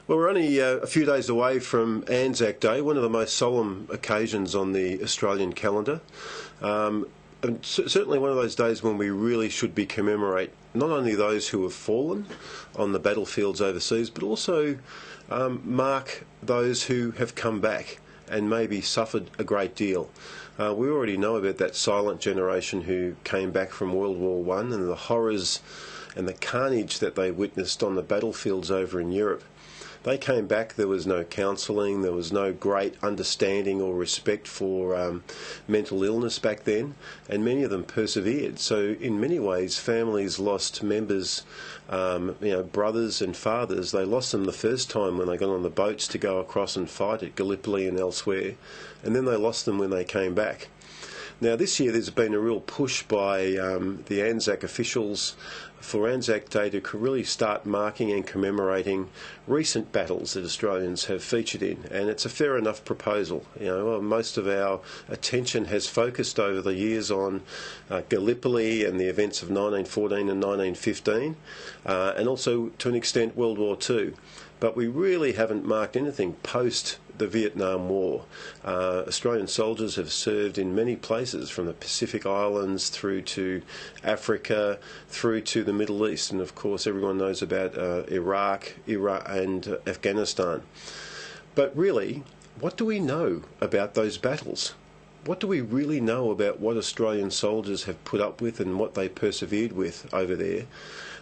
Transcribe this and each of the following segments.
Well, we're only a few days away from Anzac Day, one of the most solemn occasions on the Australian calendar. And certainly one of those days when we really should be commemorate not only those who have fallen on the battlefields overseas, but also mark those who have come back and maybe suffered a great deal. We already know about that silent generation who came back from World War I and the horrors and the carnage that they witnessed on the battlefields over in Europe. They came back, there was no counselling, there was no great understanding or respect for mental illness back then, and many of them persevered. So in many ways, families lost members, brothers and fathers. They lost them the first time when they got on the boats to go across and fight at Gallipoli and elsewhere, and then they lost them when they came back. Now this year there's been a real push by the Anzac officials for Anzac Day to really start marking and commemorating recent battles that Australians have featured in, and it's a fair enough proposal. Most of our attention has focused over the years on Gallipoli and the events of 1914 and 1915, and also to an extent World War II. But we really haven't marked anything post the Vietnam War. Australian soldiers have served in many places, from the Pacific Islands through to Africa, through to the Middle East, and of course everyone knows about Iraq and Afghanistan. But really, what do we know about those battles? What do we really know about what Australian soldiers have put up with and what they persevered with over there,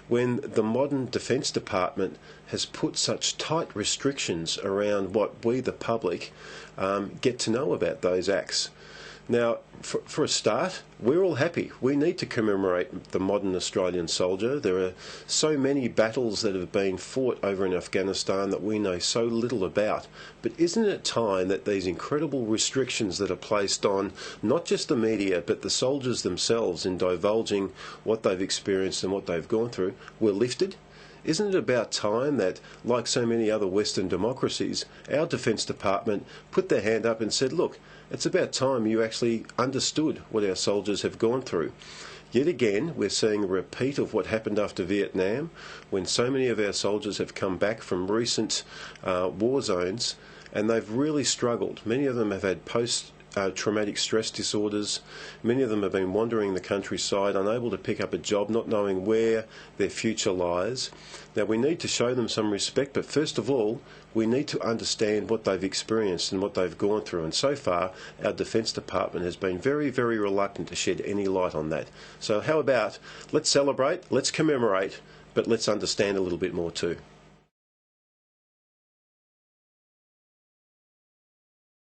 when the modern Defence Department has put such tight restrictions around what we, the public, get to know about those acts? Now, for a start, we're all happy. We need to commemorate the modern Australian soldier. There are so many battles that have been fought over in Afghanistan that we know so little about. But isn't it time that these incredible restrictions that are placed on not just the media, but the soldiers themselves in divulging what they've experienced and what they've gone through were lifted? Isn't it about time that, like so many other Western democracies, our Defence Department put their hand up and said, look, it's about time you actually understood what our soldiers have gone through. Yet again, we're seeing a repeat of what happened after Vietnam, when so many of our soldiers have come back from recent war zones and they've really struggled. Many of them have had post-traumatic stress disorders. Many of them have been wandering the countryside, unable to pick up a job, not knowing where their future lies. Now, we need to show them some respect, but first of all, we need to understand what they've experienced and what they've gone through. And so far, our Defence Department has been very, very reluctant to shed any light on that. So how about, let's celebrate, let's commemorate, but let's understand a little bit more too.